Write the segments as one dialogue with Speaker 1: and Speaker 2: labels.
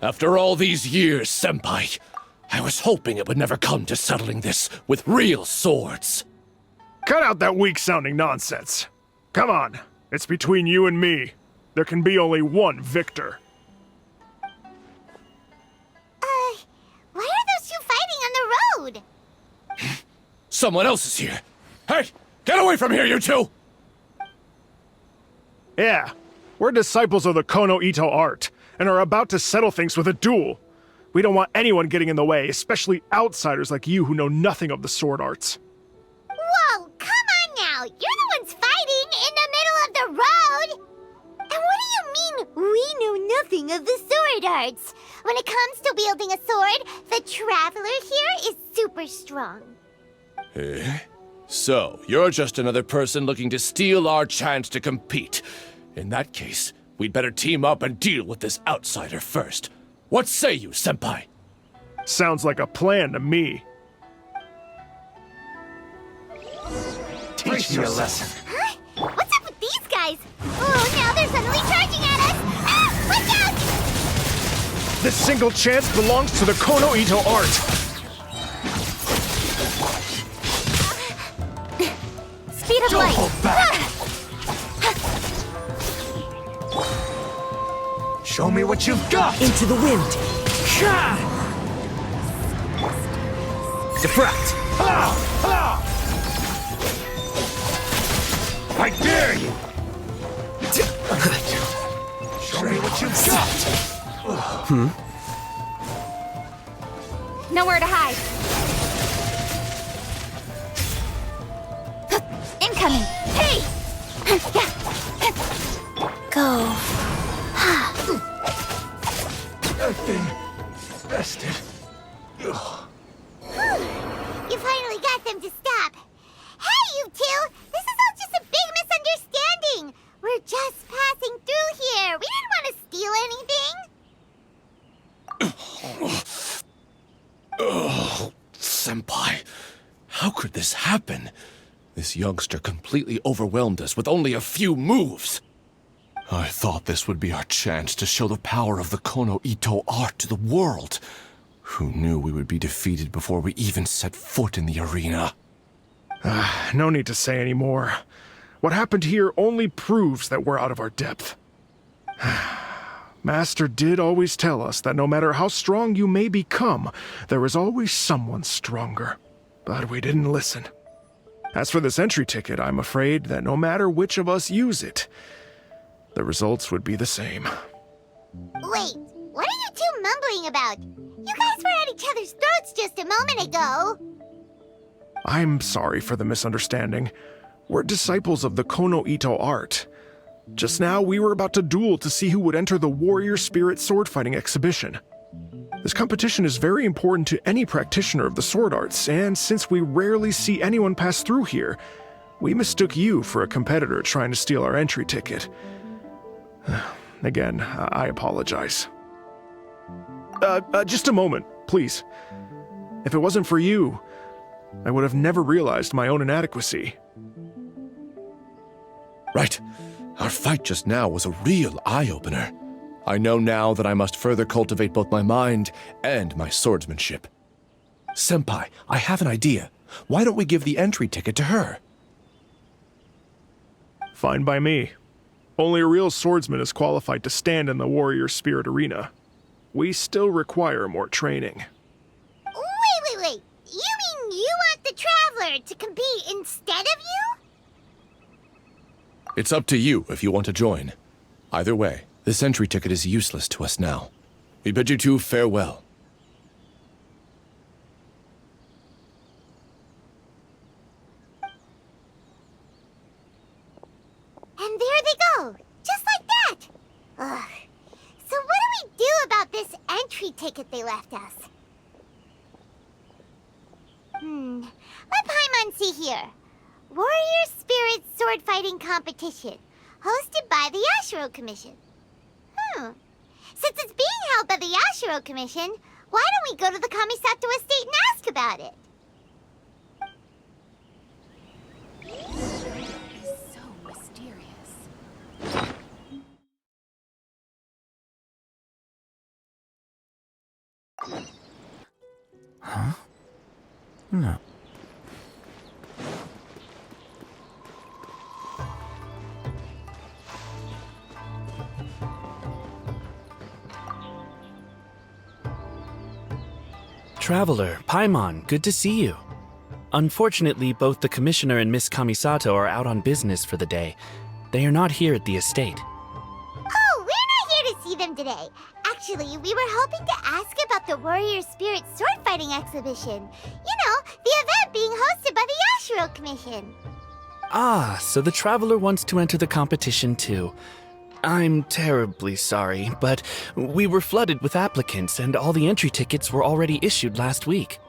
Speaker 1: After all these years, Senpai, I was hoping it would never come to settling this with real swords.
Speaker 2: Cut out that weak-sounding nonsense. Come on, it's between you and me. There can be only one victor.
Speaker 3: Why are those two fighting on the road?
Speaker 1: Someone else is here. Hey, get away from here, you two!
Speaker 2: Yeah, we're disciples of the Kono Ito art, and are about to settle things with a duel. We don't want anyone getting in the way, especially outsiders like you who know nothing of the sword arts.
Speaker 3: Whoa, come on now! You're the ones fighting in the middle of the road! And what do you mean, we know nothing of the sword arts? When it comes to wielding a sword, the traveler here is super strong.
Speaker 1: Eh? So, you're just another person looking to steal our chance to compete. In that case, we'd better team up and deal with this outsider first. What say you, Senpai?
Speaker 2: Sounds like a plan to me.
Speaker 4: Teach me a lesson.
Speaker 3: Huh? What's up with these guys? Oh, now they're suddenly charging at us! Ah, watch out!
Speaker 2: This single chance belongs to the Kono Ito art.
Speaker 3: Speed of
Speaker 4: Don't
Speaker 3: light!
Speaker 4: hold back. Show me what you've got!
Speaker 5: Into the wind. Defract.
Speaker 4: I dare you! Show me what you've got!
Speaker 3: Nowhere to hide. Incoming! Hey! Go.
Speaker 4: That thing bested.
Speaker 3: You finally got them to stop. Hey, you two! This is all just a big misunderstanding. We're just passing through here. We didn't want to steal anything.
Speaker 1: Oh, Senpai, how could this happen? This youngster completely overwhelmed us with only a few moves. I thought this would be our chance to show the power of the Kono Ito art to the world. Who knew we would be defeated before we even set foot in the arena?
Speaker 2: No need to say any more. What happened here only proves that we're out of our depth. Master did always tell us that no matter how strong you may become, there is always someone stronger. But we didn't listen. As for this entry ticket, I'm afraid that no matter which of us use it, the results would be the same.
Speaker 3: Wait, what are you two mumbling about? You guys were at each other's throats just a moment ago.
Speaker 2: I'm sorry for the misunderstanding. We're disciples of the Kono Ito art. Just now, we were about to duel to see who would enter the Warrior Spirit sword fighting exhibition. This competition is very important to any practitioner of the sword arts, and since we rarely see anyone pass through here, we mistook you for a competitor trying to steal our entry ticket. Again, I apologize. Just a moment, please. If it wasn't for you, I would have never realized my own inadequacy.
Speaker 1: Right. Our fight just now was a real eye-opener. I know now that I must further cultivate both my mind and my swordsmanship. Senpai, I have an idea. Why don't we give the entry ticket to her?
Speaker 2: Fine by me. Only a real swordsman is qualified to stand in the Warrior Spirit arena. We still require more training.
Speaker 3: Wait. You mean you want the Traveler to compete instead of you?
Speaker 1: It's up to you if you want to join. Either way, this entry ticket is useless to us now. We bid you two farewell.
Speaker 3: And there they go, just like that. Ugh. So what do we do about this entry ticket they left us? Let Paimon see here. Warrior Spirit Sword Fighting Competition, hosted by the Yashiro Commission. Since it's being held by the Yashiro Commission, why don't we go to the Kamisato estate and ask about it?
Speaker 5: No. Traveler, Paimon, good to see you. Unfortunately, both the Commissioner and Miss Kamisato are out on business for the day. They are not here at the estate.
Speaker 3: Oh, we're not here to see them today. Actually, we were hoping to ask about the Warrior Spirit sword fighting exhibition. You know, the event being hosted by the Yashiro Commission.
Speaker 5: Ah, so the Traveler wants to enter the competition too. I'm terribly sorry, but we were flooded with applicants and all the entry tickets were already issued last week.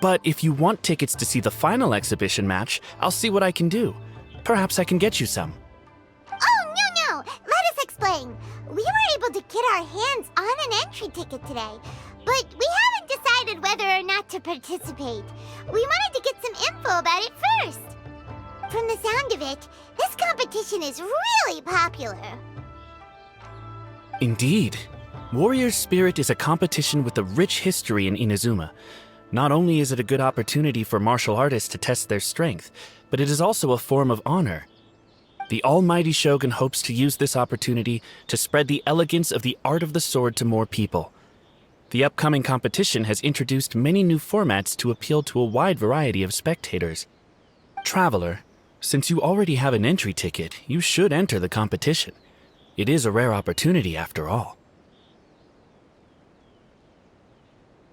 Speaker 5: But if you want tickets to see the final exhibition match, I'll see what I can do. Perhaps I can get you some.
Speaker 3: Oh, no. Let us explain. We were able to get our hands on an entry ticket today, but we haven't decided whether or not to participate. We wanted to get some info about it first. From the sound of it, this competition is really popular.
Speaker 5: Indeed. Warrior Spirit is a competition with a rich history in Inazuma. Not only is it a good opportunity for martial artists to test their strength, but it is also a form of honor. The Almighty Shogun hopes to use this opportunity to spread the elegance of the art of the sword to more people. The upcoming competition has introduced many new formats to appeal to a wide variety of spectators. Traveler, since you already have an entry ticket, you should enter the competition. It is a rare opportunity after all.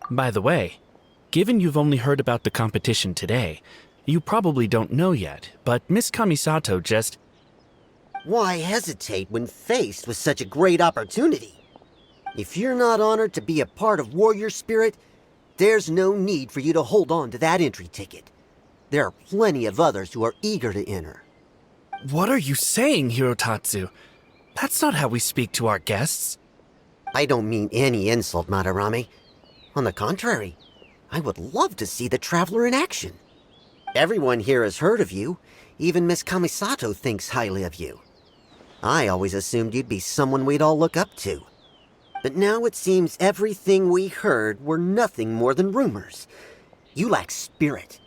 Speaker 5: By the way, given you've only heard about the competition today, you probably don't know yet, but Miss Kamisato just...
Speaker 6: Why hesitate when faced with such a great opportunity? If you're not honored to be a part of Warrior Spirit, there's no need for you to hold on to that entry ticket. There are plenty of others who are eager to enter.
Speaker 5: What are you saying, Hirotatsu? That's not how we speak to our guests.
Speaker 6: I don't mean any insult, Madarame. On the contrary, I would love to see the Traveler in action. Everyone here has heard of you. Even Miss Kamisato thinks highly of you. I always assumed you'd be someone we'd all look up to. But now it seems everything we heard were nothing more than rumors. You lack spirit.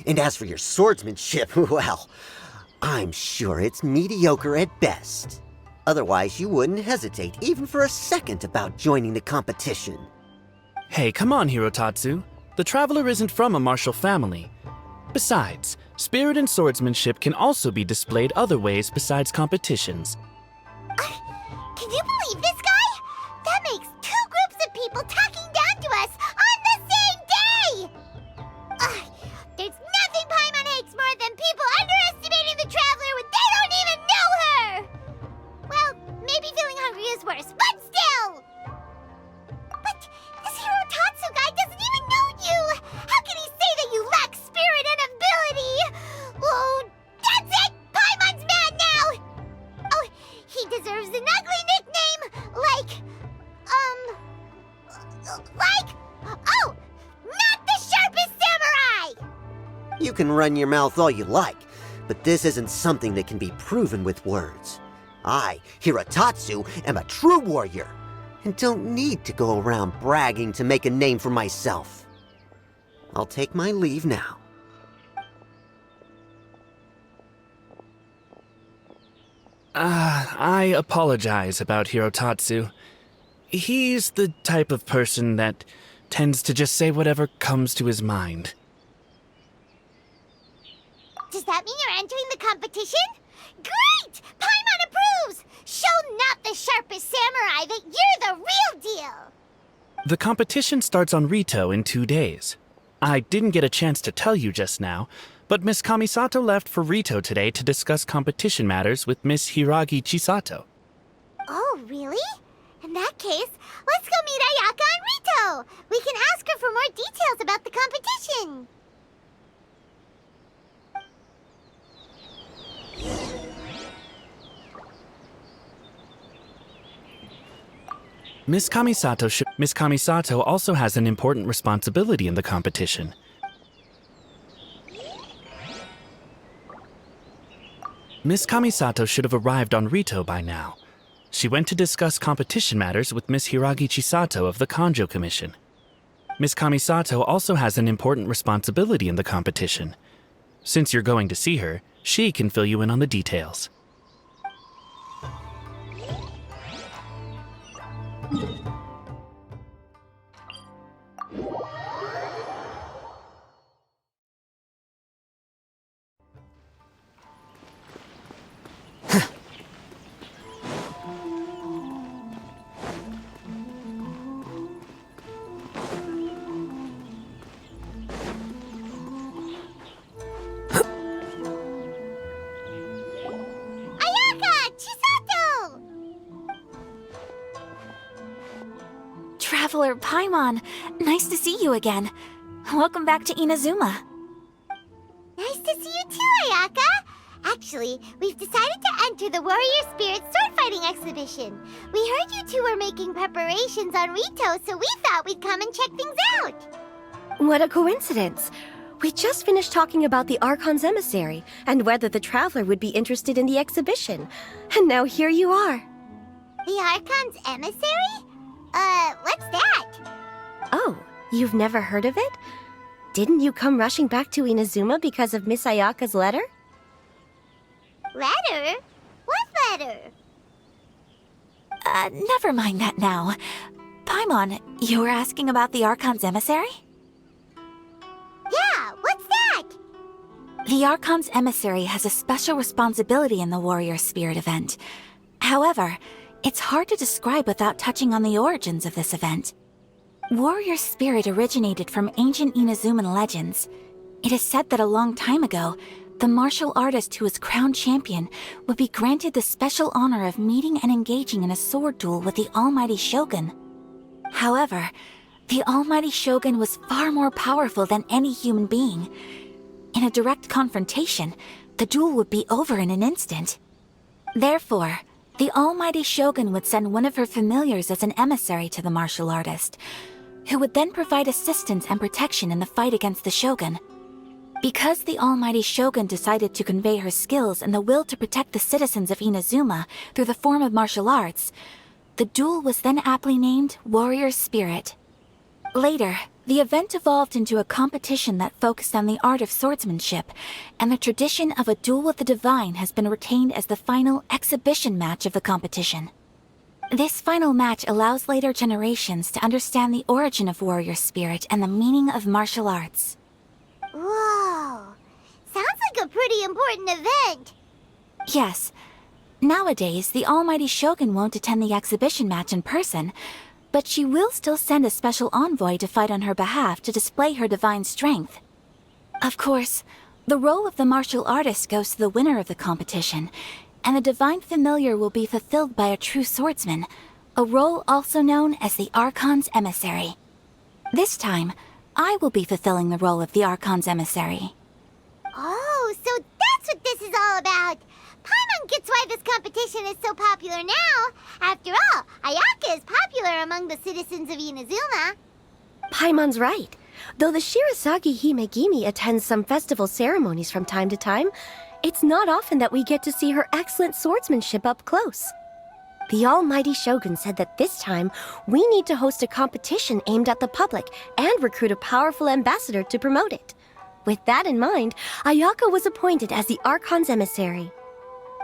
Speaker 6: And as for your swordsmanship, well, I'm sure it's mediocre at best. Otherwise, you wouldn't hesitate even for a second about joining the competition.
Speaker 5: Hey, come on, Hirotatsu. The Traveler isn't from a martial family. Besides, spirit and swordsmanship can also be displayed other ways besides competitions.
Speaker 3: Can you believe this guy? That makes two groups of people talking down to us on the same day! There's nothing Paimon hates more than people underestimating the Traveler when they don't even know her! Well, maybe feeling hungry is worse, but still! But this Hirotatsu guy doesn't even know you! How can he say that you lack spirit and ability? Oh, that's it! Paimon's mad now! Oh, he deserves an ugly nickname, oh, not the sharpest samurai!
Speaker 6: You can run your mouth all you like, but this isn't something that can be proven with words. I, Hirotatsu, am a true warrior, and don't need to go around bragging to make a name for myself. I'll take my leave now.
Speaker 5: I apologize about Hirotatsu. He's the type of person that tends to just say whatever comes to his mind.
Speaker 3: Does that mean you're entering the competition? Great! Paimon approves! Show not the sharpest samurai that you're the real deal!
Speaker 5: The competition starts on Rito in 2 days. I didn't get a chance to tell you just now, but Miss Kamisato left for Rito today to discuss competition matters with Miss Hiragi Chisato.
Speaker 3: Oh, really? In that case, let's go meet Ayaka and Rito! We can ask her for more details about the competition!
Speaker 5: Miss Kamisato also has an important responsibility in the competition. Miss Kamisato should have arrived on Rito by now. She went to discuss competition matters with Miss Hiragi Chisato of the Kanjo Commission. Miss Kamisato also has an important responsibility in the competition. Since you're going to see her, she can fill you in on the details.
Speaker 3: Ayaka! Chisato!
Speaker 7: Traveler Paimon, nice to see you again. Welcome back to Inazuma.
Speaker 3: Nice to see you too, Ayaka! Actually, we've decided to enter the Warrior Spirit sword fighting exhibition. We heard you two were making preparations on Rito, so we thought we'd come and check things out.
Speaker 8: What a coincidence! We just finished talking about the Archon's emissary and whether the traveler would be interested in the exhibition. And now here you are.
Speaker 3: The Archon's emissary? What's that?
Speaker 8: Oh, you've never heard of it? Didn't you come rushing back to Inazuma because of Miss Ayaka's letter?
Speaker 3: Letter? What letter?
Speaker 7: Never mind that now. Paimon, you were asking about the Archon's emissary?
Speaker 3: Yeah, what's that?
Speaker 7: The Archon's emissary has a special responsibility in the Warrior Spirit event. However, it's hard to describe without touching on the origins of this event. Warrior Spirit originated from ancient Inazuman legends. It is said that a long time ago, the martial artist who was crowned champion would be granted the special honor of meeting and engaging in a sword duel with the Almighty Shogun. However, the Almighty Shogun was far more powerful than any human being. In a direct confrontation, the duel would be over in an instant. Therefore, the Almighty Shogun would send one of her familiars as an emissary to the martial artist, who would then provide assistance and protection in the fight against the Shogun. Because the Almighty Shogun decided to convey her skills and the will to protect the citizens of Inazuma through the form of martial arts, the duel was then aptly named Warrior Spirit. Later, the event evolved into a competition that focused on the art of swordsmanship, and the tradition of a duel with the divine has been retained as the final exhibition match of the competition. This final match allows later generations to understand the origin of Warrior Spirit and the meaning of martial arts.
Speaker 3: Whoa. Sounds like a pretty important event.
Speaker 7: Yes. Nowadays, the Almighty Shogun won't attend the exhibition match in person, but she will still send a special envoy to fight on her behalf to display her divine strength. Of course, the role of the martial artist goes to the winner of the competition, and the divine familiar will be fulfilled by a true swordsman, a role also known as the Archon's emissary. This time, I will be fulfilling the role of the Archon's emissary.
Speaker 3: Oh, so that's what this is all about. Paimon gets why this competition is so popular now. After all, Ayaka is popular among the citizens of Inazuma.
Speaker 8: Paimon's right. Though the Shirasagi Himegimi attends some festival ceremonies from time to time, it's not often that we get to see her excellent swordsmanship up close. The Almighty Shogun said that this time, we need to host a competition aimed at the public and recruit a powerful ambassador to promote it. With that in mind, Ayaka was appointed as the Archon's emissary.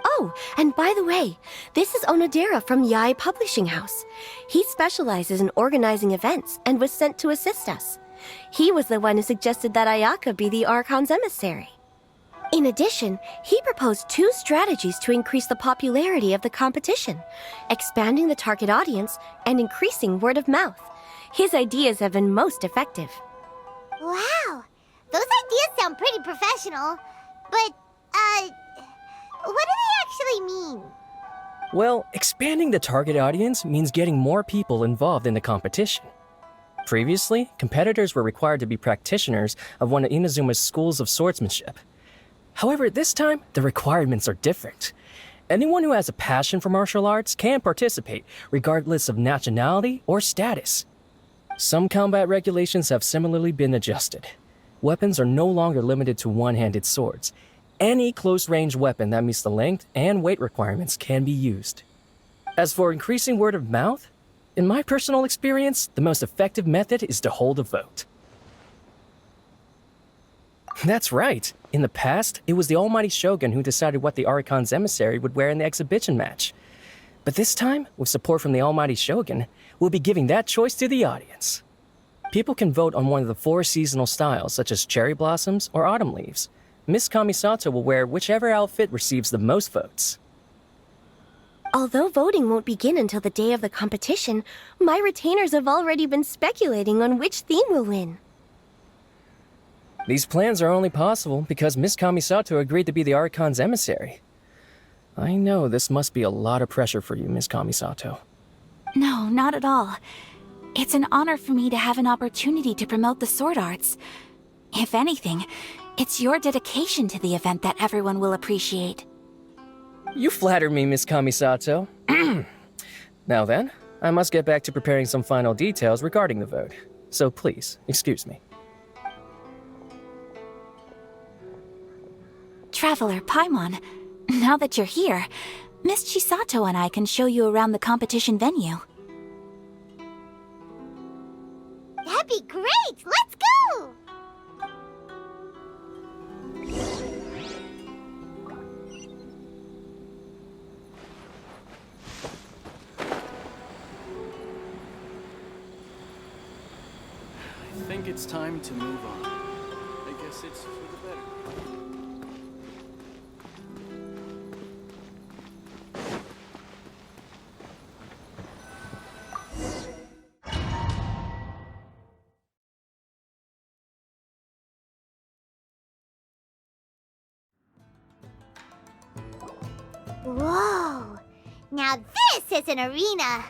Speaker 8: Oh, and by the way, this is Onodera from Yae Publishing House. He specializes in organizing events and was sent to assist us. He was the one who suggested that Ayaka be the Archon's emissary. In addition, he proposed 2 strategies to increase the popularity of the competition, expanding the target audience and increasing word of mouth. His ideas have been most effective.
Speaker 3: Wow. Those ideas sound pretty professional. But, what do they actually mean?
Speaker 9: Well, expanding the target audience means getting more people involved in the competition. Previously, competitors were required to be practitioners of one of Inazuma's schools of swordsmanship. However, this time, the requirements are different. Anyone who has a passion for martial arts can participate, regardless of nationality or status. Some combat regulations have similarly been adjusted. Weapons are no longer limited to one-handed swords. Any close-range weapon that meets the length and weight requirements can be used. As for increasing word of mouth, in my personal experience, the most effective method is to hold a vote. That's right. In the past, it was the Almighty Shogun who decided what the Arakon's emissary would wear in the exhibition match. But this time, with support from the Almighty Shogun, we'll be giving that choice to the audience. People can vote on one of the 4 seasonal styles, such as cherry blossoms or autumn leaves. Miss Kamisato will wear whichever outfit receives the most votes.
Speaker 8: Although voting won't begin until the day of the competition, my retainers have already been speculating on which theme will win.
Speaker 9: These plans are only possible because Miss Kamisato agreed to be the Arakon's emissary. I know this must be a lot of pressure for you, Miss Kamisato.
Speaker 7: No, not at all. It's an honor for me to have an opportunity to promote the sword arts. If anything, it's your dedication to the event that everyone will appreciate.
Speaker 9: You flatter me, Miss Kamisato. Now then, I must get back to preparing some final details regarding the vote. So please, excuse me.
Speaker 7: Traveler Paimon, now that you're here, Miss Chisato and I can show you around the competition venue.
Speaker 3: That'd be great! Let's go!
Speaker 5: I think it's time to move on. I guess it's for the better.
Speaker 3: Whoa! Now this is an arena!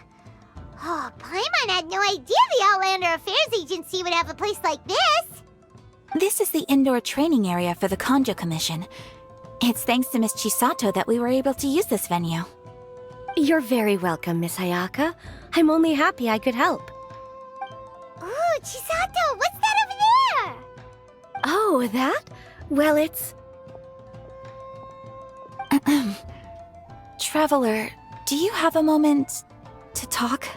Speaker 3: Oh, Paimon had no idea the Outlander Affairs Agency would have a place like this!
Speaker 7: This is the indoor training area for the Konjo Commission. It's thanks to Miss Chisato that we were able to use this venue.
Speaker 8: You're very welcome, Miss Ayaka. I'm only happy I could help.
Speaker 3: Ooh, Chisato, what's that over there?
Speaker 8: Oh, that? Well, it's...
Speaker 7: Traveler, do you have a moment to talk?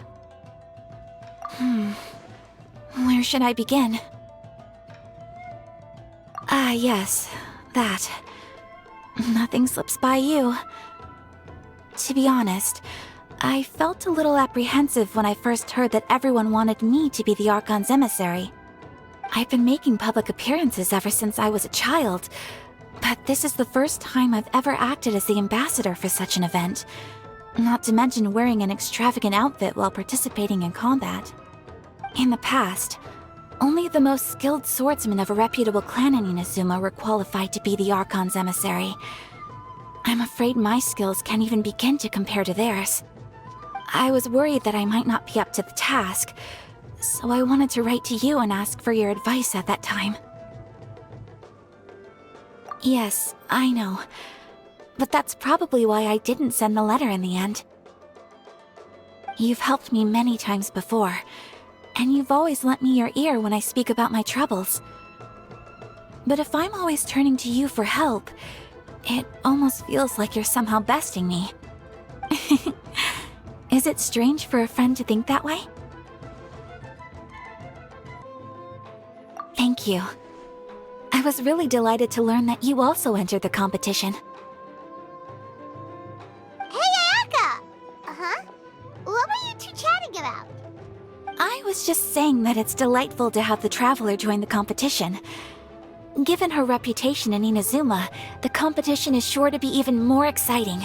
Speaker 7: Where should I begin? Ah, yes, that. Nothing slips by you. To be honest, I felt a little apprehensive when I first heard that everyone wanted me to be the Archon's emissary. I've been making public appearances ever since I was a child, but this is the first time I've ever acted as the ambassador for such an event. Not to mention wearing an extravagant outfit while participating in combat. In the past, only the most skilled swordsmen of a reputable clan in Inazuma were qualified to be the Archon's emissary. I'm afraid my skills can't even begin to compare to theirs. I was worried that I might not be up to the task, so I wanted to write to you and ask for your advice at that time. Yes, I know. But that's probably why I didn't send the letter in the end. You've helped me many times before, and you've always lent me your ear when I speak about my troubles. But if I'm always turning to you for help, it almost feels like you're somehow besting me. Is it strange for a friend to think that way? Thank you. I was really delighted to learn that you also entered the competition.
Speaker 3: Hey, Ayaka! Uh-huh? What were you two chatting about?
Speaker 7: I was just saying that it's delightful to have the Traveler join the competition. Given her reputation in Inazuma, the competition is sure to be even more exciting.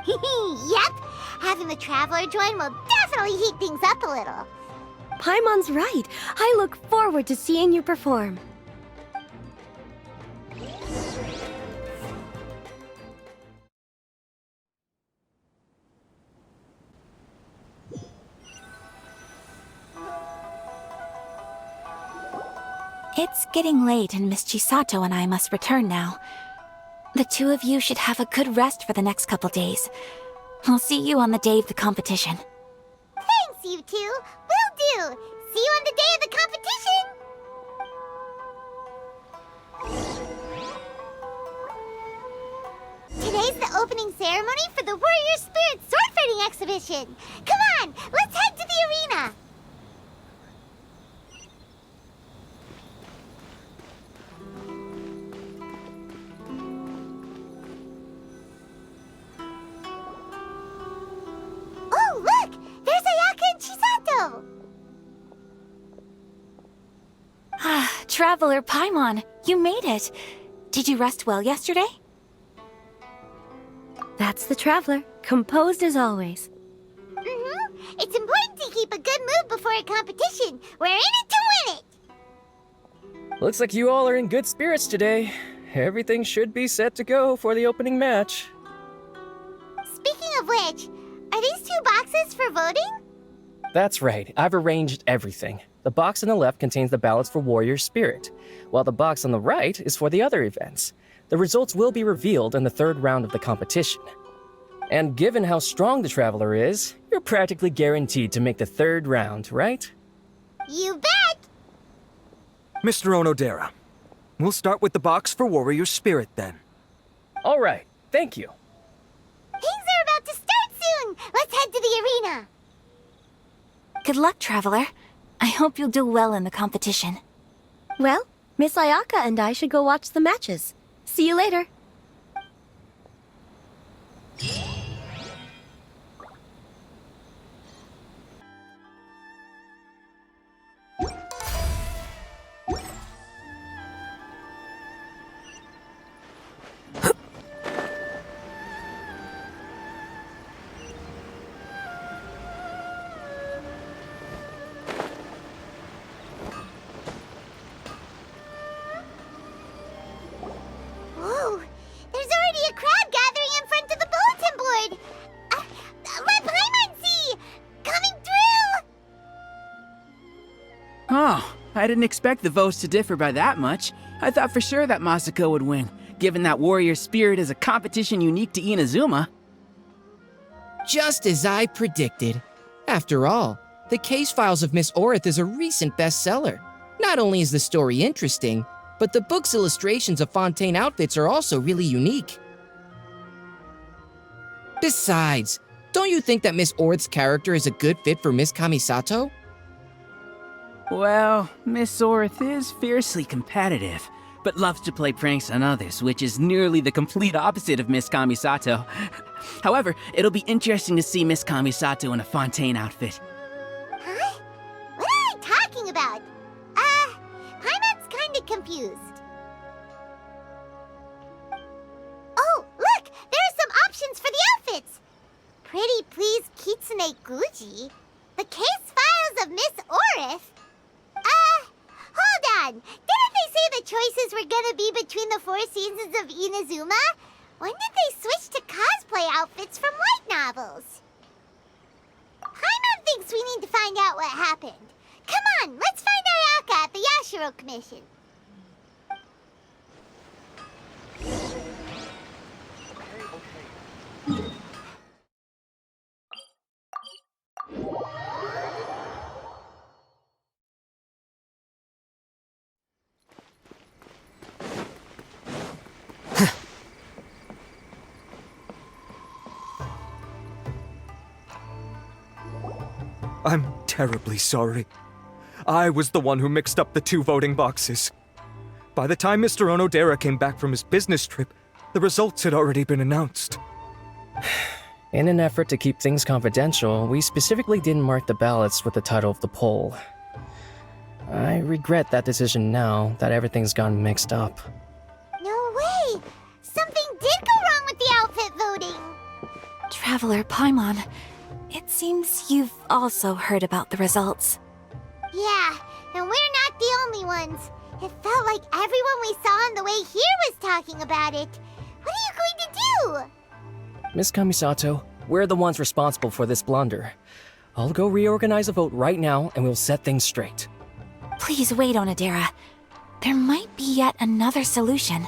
Speaker 3: Yep! Having the Traveler join will definitely heat things up a little.
Speaker 8: Paimon's right. I look forward to seeing you perform.
Speaker 7: It's getting late and Miss Chisato and I must return now. The two of you should have a good rest for the next couple days. I'll see you on the day of the competition.
Speaker 3: Thanks, you two! Will do! See you on the day of the competition! Today's the opening ceremony for the Warrior Spirit Sword Fighting Exhibition! Come on, let's head to the the arena. Oh, look! There's Ayaka and Chisato!
Speaker 7: Ah, Traveler Paimon, you made it. Did you rest well yesterday?
Speaker 8: That's the Traveler, composed as always.
Speaker 3: It's important to keep a good mood before a competition. We're in it to win it!
Speaker 9: Looks like you all are in good spirits today. Everything should be set to go for the opening match.
Speaker 3: Speaking of which, are these 2 boxes for voting?
Speaker 9: That's right, I've arranged everything. The box on the left contains the ballots for Warrior Spirit, while the box on the right is for the other events. The results will be revealed in the 3rd round of the competition. And given how strong the Traveler is, you're practically guaranteed to make the 3rd round, right?
Speaker 3: You bet!
Speaker 4: Mr. Onodera, we'll start with the box for Warrior Spirit then.
Speaker 9: All right, thank you.
Speaker 3: Things are about to start soon! Let's head to the arena!
Speaker 7: Good luck, Traveler. I hope you'll do well in the competition.
Speaker 8: Well, Miss Ayaka and I should go watch the matches. See you later.
Speaker 3: Whoa! There's already a crowd gathering in front of the bulletin board! Let Paimon see! Coming through!
Speaker 10: Oh, I didn't expect the votes to differ by that much. I thought for sure that Masako would win, given that Warrior Spirit is a competition unique to Inazuma.
Speaker 11: Just as I predicted. After all, the case files of Miss Orith is a recent bestseller. Not only is the story interesting, but the book's illustrations of Fontaine outfits are also really unique. Besides, don't you think that Miss Orith's character is a good fit for Miss Kamisato?
Speaker 10: Well, Miss Orith is fiercely competitive, but loves to play pranks on others, which is nearly the complete opposite of Miss Kamisato. However, it'll be interesting to see Miss Kamisato in a Fontaine outfit.
Speaker 3: Huh? What are they talking about? Paimon's kinda confused. Oh, look! There are some options for the outfits! Pretty please Kitsune Guji? The case files of Miss Orith? Hold on! Didn't they say the choices were gonna be between the 4 seasons of Inazuma? When did they switch to cosplay outfits from light novels? Paimon thinks we need to find out what happened. Come on, let's find Ayaka at the Yashiro Commission.
Speaker 4: I'm terribly sorry. I was the one who mixed up the 2 voting boxes. By the time Mr. Onodera came back from his business trip, the results had already been announced.
Speaker 9: In an effort to keep things confidential, we specifically didn't mark the ballots with the title of the poll. I regret that decision now that everything's gone mixed up.
Speaker 3: No way! Something did go wrong with the outfit voting!
Speaker 7: Traveler Paimon, it seems you've also heard about the results.
Speaker 3: Yeah, and we're not the only ones. It felt like everyone we saw on the way here was talking about it. What are you going to do?
Speaker 9: Miss Kamisato, we're the ones responsible for this blunder. I'll go reorganize a vote right now and we'll set things straight.
Speaker 7: Please wait, Onodera. There might be yet another solution.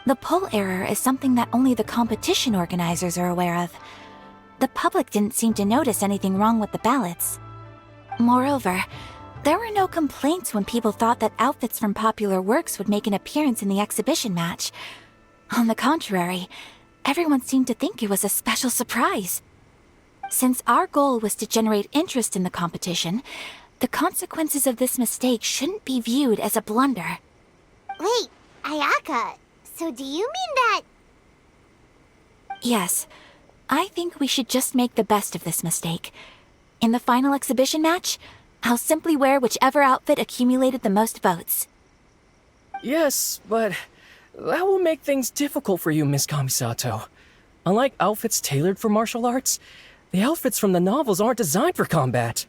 Speaker 7: The poll error is something that only the competition organizers are aware of. The public didn't seem to notice anything wrong with the ballots. Moreover, there were no complaints when people thought that outfits from popular works would make an appearance in the exhibition match. On the contrary, everyone seemed to think it was a special surprise. Since our goal was to generate interest in the competition, the consequences of this mistake shouldn't be viewed as a blunder.
Speaker 3: Wait, Ayaka, so do you mean that...
Speaker 7: Yes, I think we should just make the best of this mistake. In the final exhibition match, I'll simply wear whichever outfit accumulated the most votes.
Speaker 9: Yes, but that will make things difficult for you, Miss Kamisato. Unlike outfits tailored for martial arts, the outfits from the novels aren't designed for combat.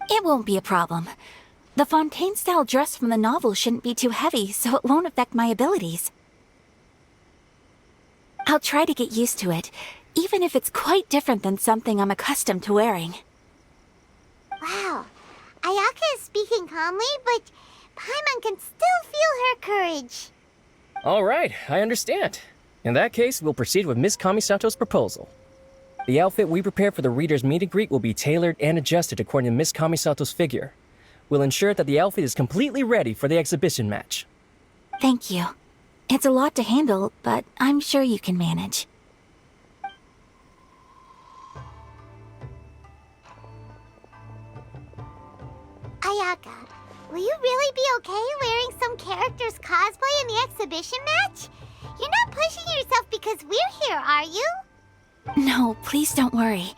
Speaker 7: It won't be a problem. The Fontaine-style dress from the novel shouldn't be too heavy, so it won't affect my abilities. I'll try to get used to it, even if it's quite different than something I'm accustomed to wearing.
Speaker 3: Wow, Ayaka is speaking calmly, but Paimon can still feel her courage.
Speaker 9: All right, I understand. In that case, we'll proceed with Miss Kamisato's proposal. The outfit we prepare for the reader's meet and greet will be tailored and adjusted according to Miss Kamisato's figure. We'll ensure that the outfit is completely ready for the exhibition match.
Speaker 7: Thank you. It's a lot to handle, but I'm sure you can manage.
Speaker 3: Ayaka, will you really be okay wearing some character's cosplay in the exhibition match? You're not pushing yourself because we're here, are you?
Speaker 7: No, please don't worry.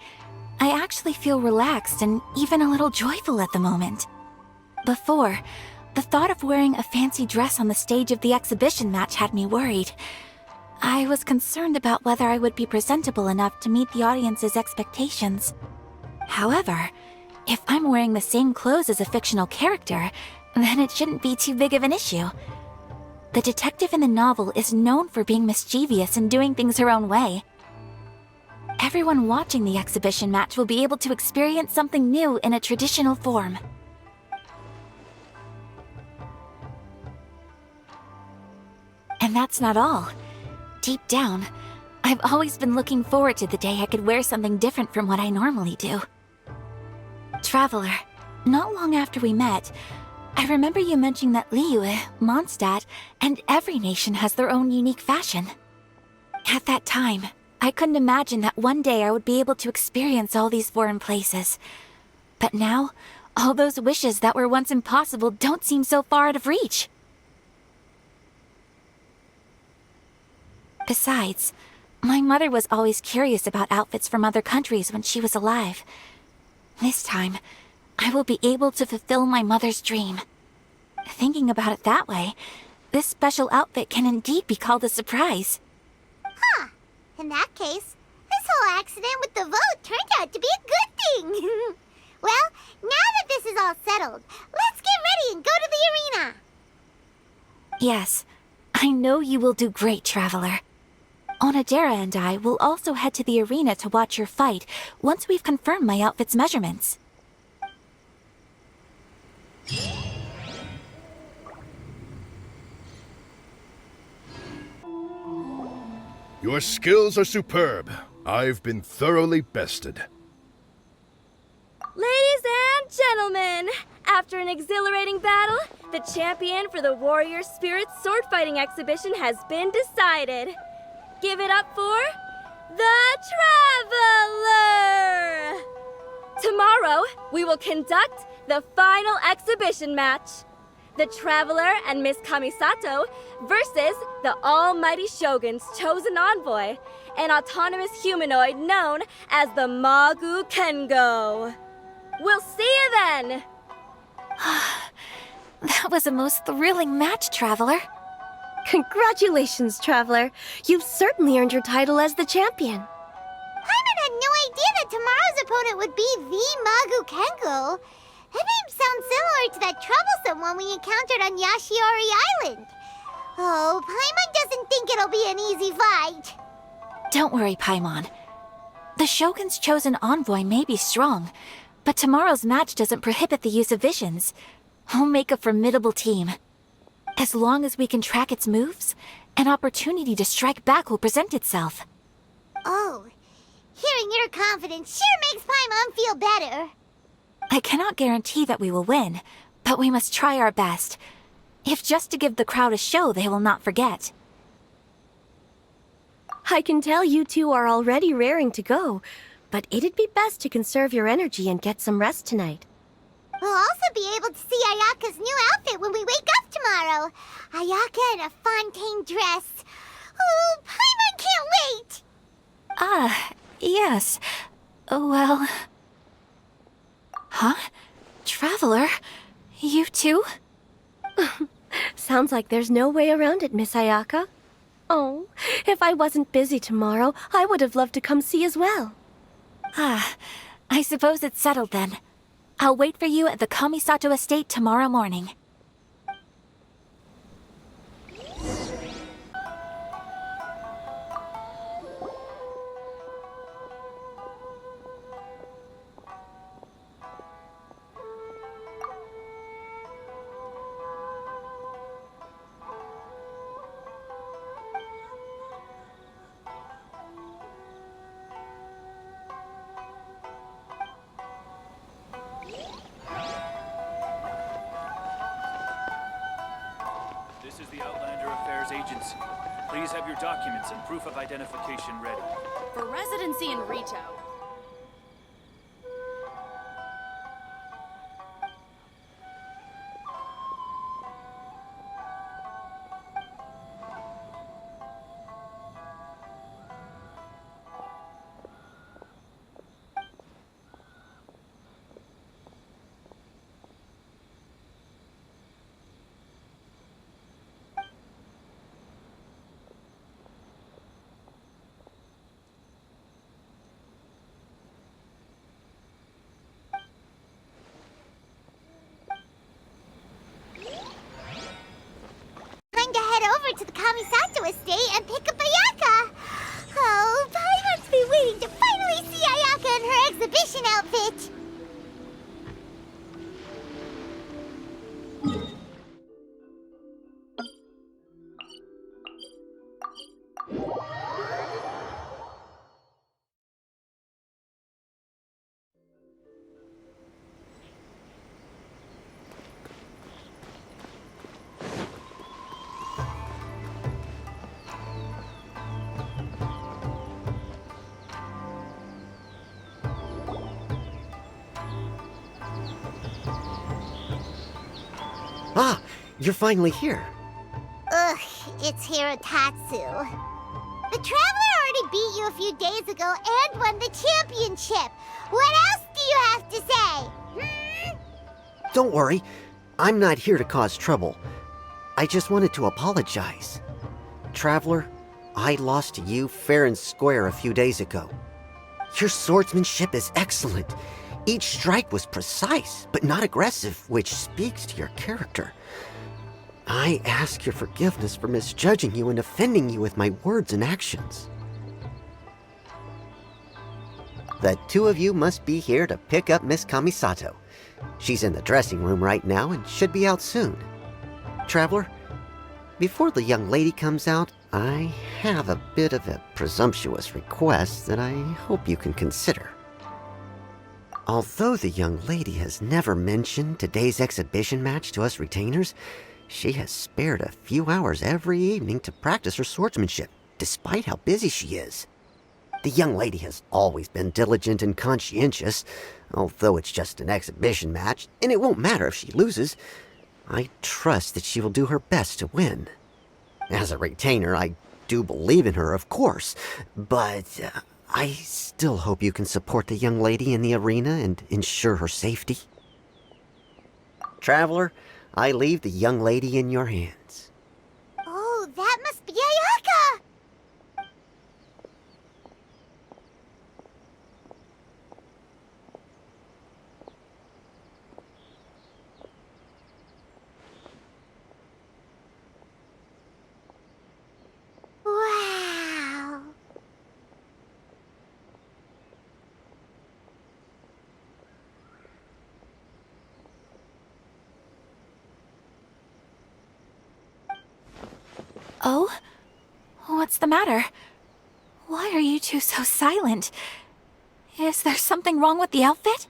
Speaker 7: I actually feel relaxed and even a little joyful at the moment. Before, the thought of wearing a fancy dress on the stage of the exhibition match had me worried. I was concerned about whether I would be presentable enough to meet the audience's expectations. However, if I'm wearing the same clothes as a fictional character, then it shouldn't be too big of an issue. The detective in the novel is known for being mischievous and doing things her own way. Everyone watching the exhibition match will be able to experience something new in a traditional form. And that's not all. Deep down, I've always been looking forward to the day I could wear something different from what I normally do. Traveler, not long after we met, I remember you mentioning that Liyue, Mondstadt, and every nation has their own unique fashion. At that time, I couldn't imagine that one day I would be able to experience all these foreign places. But now, all those wishes that were once impossible don't seem so far out of reach. Besides, my mother was always curious about outfits from other countries when she was alive. This time, I will be able to fulfill my mother's dream. Thinking about it that way, this special outfit can indeed be called a surprise.
Speaker 3: Huh. In that case, this whole accident with the vote turned out to be a good thing. Well, now that this is all settled, let's get ready and go to the arena.
Speaker 7: Yes, I know you will do great, Traveler. Onodera and I will also head to the arena to watch your fight once we've confirmed my outfit's measurements.
Speaker 12: Your skills are superb. I've been thoroughly bested.
Speaker 13: Ladies and gentlemen, after an exhilarating battle, the champion for the Warrior Spirit sword fighting exhibition has been decided. Give it up for the Traveler! Tomorrow, we will conduct the final exhibition match. The Traveler and Miss Kamisato versus the Almighty Shogun's chosen envoy, an autonomous humanoid known as the Magu Kengo. We'll see you then!
Speaker 7: That was a most thrilling match, Traveler.
Speaker 8: Congratulations, Traveler. You've certainly earned your title as the champion.
Speaker 3: Paimon had no idea that tomorrow's opponent would be the Magu Kengo. That name sounds similar to that troublesome one we encountered on Yashiori Island. Oh, Paimon doesn't think it'll be an easy fight.
Speaker 7: Don't worry, Paimon. The Shogun's chosen envoy may be strong, but tomorrow's match doesn't prohibit the use of visions. We'll make a formidable team. As long as we can track its moves, an opportunity to strike back will present itself.
Speaker 3: Oh, hearing your confidence sure makes Paimon feel better.
Speaker 7: I cannot guarantee that we will win, but we must try our best. If just to give the crowd a show they will not forget.
Speaker 8: I can tell you two are already raring to go. but it'd be best to conserve your energy and get some rest tonight.
Speaker 3: We'll also be able to see Ayaka's new outfit when we wake up tomorrow. Ayaka in a Fontaine dress. Oh, Paimon can't wait!
Speaker 7: Yes. Well... Huh? Traveler? You too?
Speaker 8: Sounds like there's no way around it, Miss Ayaka. Oh, if I wasn't busy tomorrow, I would have loved to come see as well.
Speaker 7: I suppose it's settled then. I'll wait for you at the Kamisato estate tomorrow morning.
Speaker 14: This is the Outlander Affairs Agency. Please have your documents and proof of identification ready.
Speaker 13: For residency in Rito.
Speaker 3: Time to head over to the Kamisato estate and pick up Ayaka. Oh, Paimon's been waiting to finally see Ayaka in her exhibition outfit.
Speaker 6: Ah, you're finally here.
Speaker 3: Ugh, it's Hirotatsu. The Traveler already beat you a few days ago and won the championship. What else do you have to say?
Speaker 6: Don't worry, I'm not here to cause trouble. I just wanted to apologize. Traveler, I lost to you fair and square a few days ago. Your swordsmanship is excellent. Each strike was precise, but not aggressive, which speaks to your character. I ask your forgiveness for misjudging you and offending you with my words and actions. The two of you must be here to pick up Miss Kamisato. She's in the dressing room right now and should be out soon. Traveler, before the young lady comes out, I have a bit of a presumptuous request that I hope you can consider. Although the young lady has never mentioned today's exhibition match to us retainers, she has spared a few hours every evening to practice her swordsmanship, despite how busy she is. The young lady has always been diligent and conscientious, although it's just an exhibition match, and it won't matter if she loses. I trust that she will do her best to win. As a retainer, I do believe in her, of course, but I still hope you can support the young lady in the arena and ensure her safety. Traveler, I leave the young lady in your hands.
Speaker 3: Oh, that must be Ayaka! Wow!
Speaker 7: Oh? What's the matter? Why are you two so silent? Is there something wrong with the outfit?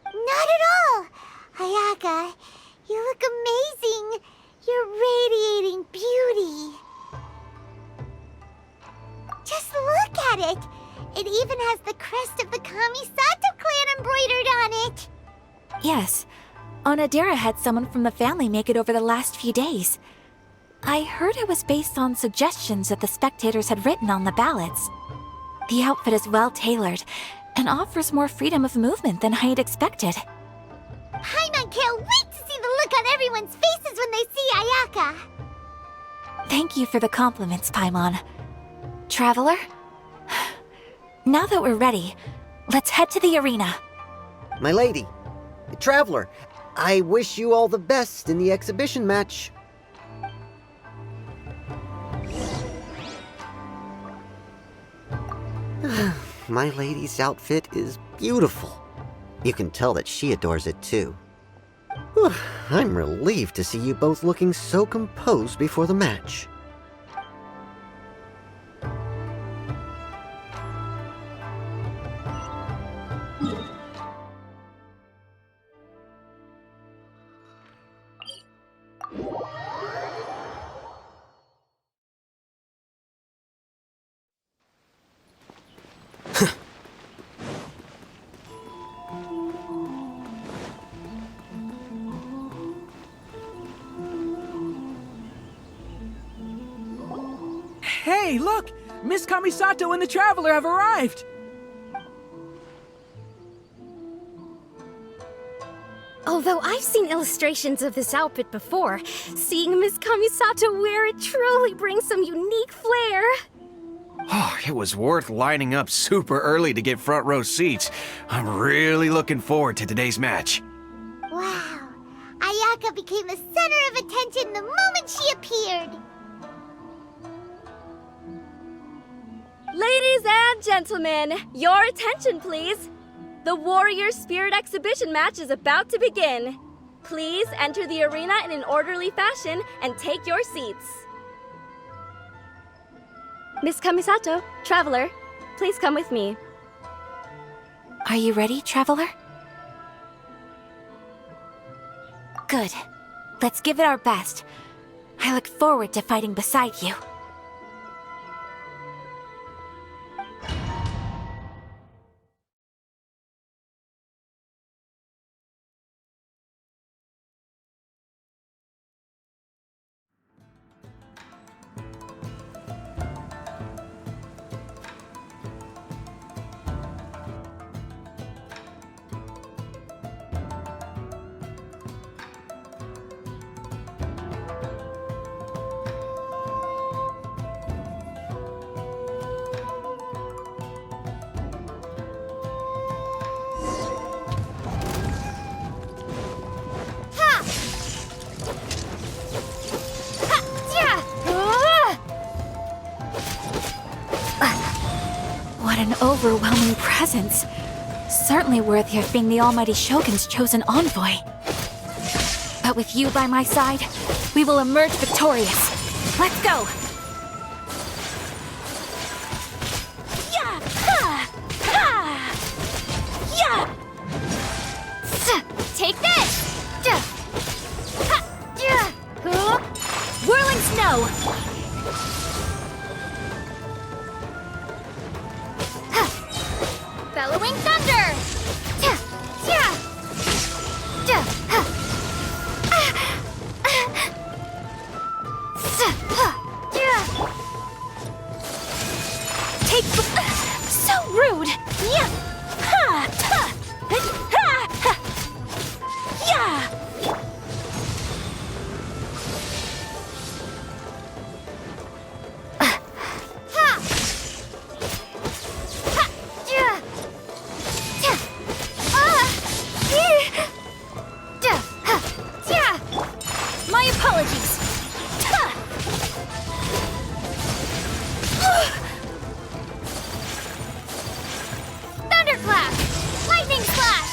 Speaker 3: Not at all! Ayaka, you look amazing! You're radiating beauty! Just look at it! It even has the crest of the Kamisato clan embroidered on it.
Speaker 7: Yes, Onodera had someone from the family make it over the last few days. I heard it was based on suggestions that the spectators had written on the ballots. The outfit is well tailored and offers more freedom of movement than I had expected.
Speaker 3: Paimon can't wait to see the look on everyone's faces when they see Ayaka.
Speaker 7: Thank you for the compliments, Paimon. Traveler? Now that we're ready, let's head to the arena.
Speaker 6: My lady, Traveler, I wish you all the best in the exhibition match. My lady's outfit is beautiful. You can tell that she adores it too. Whew, I'm relieved to see you both looking so composed before the match.
Speaker 10: Hey, look! Miss Kamisato and the Traveler have arrived!
Speaker 8: Although I've seen illustrations of this outfit before, seeing Miss Kamisato wear it truly brings some unique flair.
Speaker 15: Oh, it was worth lining up super early to get front row seats. I'm really looking forward to today's match.
Speaker 3: Wow. Ayaka became the center of attention the moment she appeared.
Speaker 13: Ladies and gentlemen, your attention please. The Warrior Spirit exhibition match is about to begin. Please enter the arena in an orderly fashion and take your seats. Miss Kamisato, Traveler, please come with me.
Speaker 7: Are you ready, Traveler? Good. Let's give it our best. I look forward to fighting beside you. What an overwhelming presence. Certainly worthy of being the Almighty Shogun's chosen envoy. But with you by my side, we will emerge victorious. Let's go!
Speaker 3: Take this!
Speaker 7: Whirling snow!
Speaker 3: Bellowing thunder!
Speaker 7: Take so rude!
Speaker 3: My apologies. Thunderclap! Lightning slash!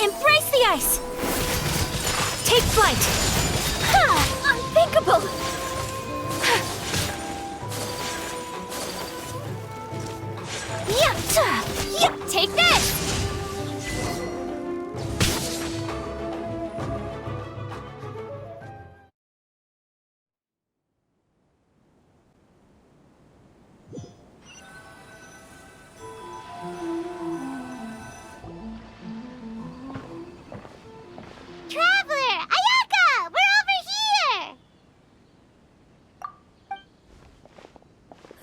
Speaker 7: Embrace the ice! Take flight!
Speaker 3: Unthinkable! Take this!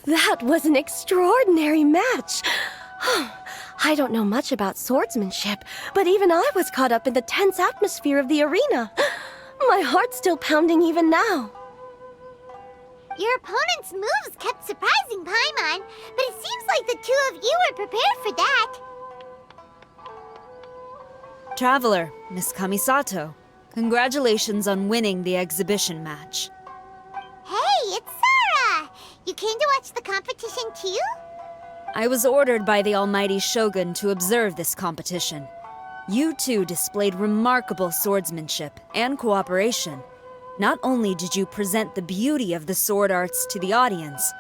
Speaker 8: That was an extraordinary match. I don't know much about swordsmanship, but even I was caught up in the tense atmosphere of the arena. My heart's still pounding even now.
Speaker 3: Your opponent's moves kept surprising Paimon, but it seems like the two of you were prepared for that.
Speaker 16: Traveler, Miss Kamisato, congratulations on winning the exhibition match.
Speaker 3: Hey, it's Sora! You came to watch the competition too?
Speaker 16: I was ordered by the almighty Shogun to observe this competition. You two displayed remarkable swordsmanship and cooperation. Not only did you present the beauty of the sword arts to the audience,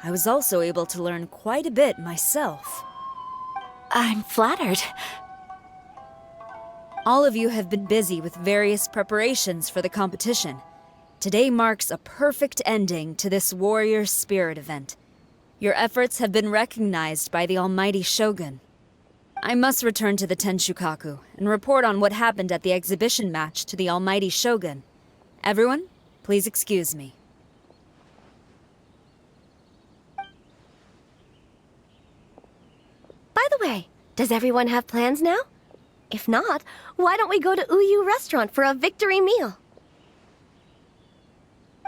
Speaker 16: I was also able to learn quite a bit myself.
Speaker 7: I'm flattered.
Speaker 16: All of you have been busy with various preparations for the competition. Today marks a perfect ending to this Warrior Spirit event. Your efforts have been recognized by the almighty Shogun. I must return to the Tenshukaku and report on what happened at the exhibition match to the almighty Shogun. Everyone, please excuse me.
Speaker 8: By the way, does everyone have plans now? If not, why don't we go to Uyu Restaurant for a victory meal?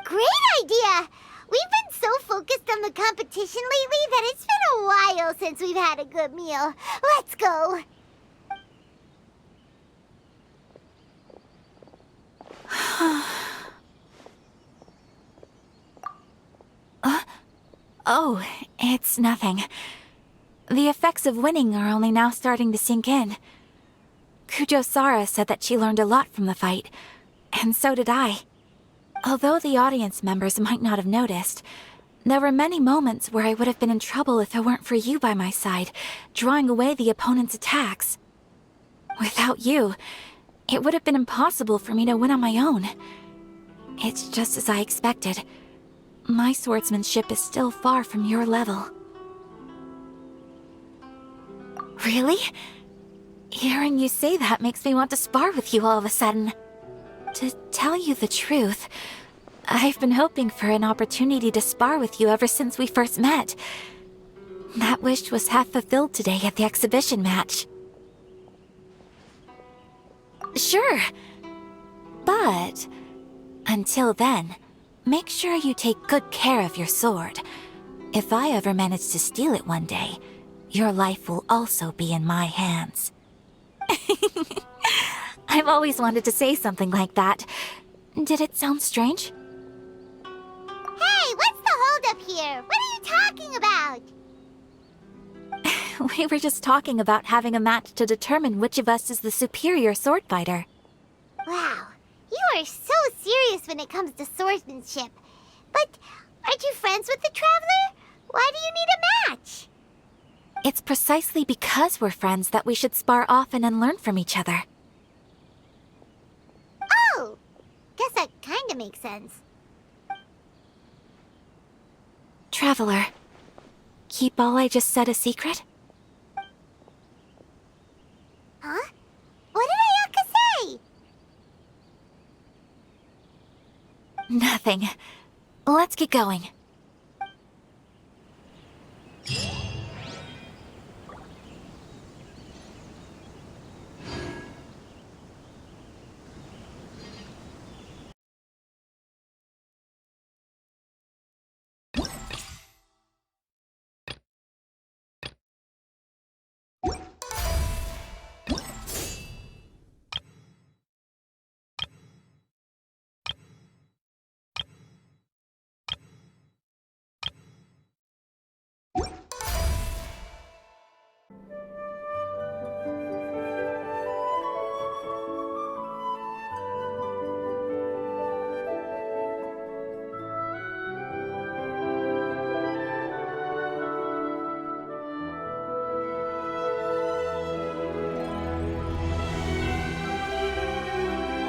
Speaker 3: Great idea! We've been so focused on the competition lately that it's been a while since we've had a good meal. Let's go!
Speaker 7: Oh, it's nothing. The effects of winning are only now starting to sink in. Kujo-Sara said that she learned a lot from the fight, and so did I. Although the audience members might not have noticed, there were many moments where I would have been in trouble if it weren't for you by my side, drawing away the opponent's attacks. Without you, it would have been impossible for me to win on my own. It's just as I expected. My swordsmanship is still far from your level. Really? Hearing you say that makes me want to spar with you all of a sudden. To tell you the truth, I've been hoping for an opportunity to spar with you ever since we first met. That wish was half fulfilled today at the exhibition match. Sure. But until then, make sure you take good care of your sword. If I ever manage to steal it one day, your life will also be in my hands. I've always wanted to say something like that. Did it sound strange?
Speaker 3: Hey, what's the holdup here? What are you talking about?
Speaker 7: We were just talking about having a match to determine which of us is the superior sword fighter.
Speaker 3: Wow, you are so serious when it comes to swordsmanship. But aren't you friends with the Traveler? Why do you need a match?
Speaker 7: It's precisely because we're friends that we should spar often and learn from each other.
Speaker 3: Oh, guess that kinda makes sense.
Speaker 7: Traveler, keep all I just said a secret?
Speaker 3: Huh? What did Ayaka say?
Speaker 7: Nothing. Let's get going.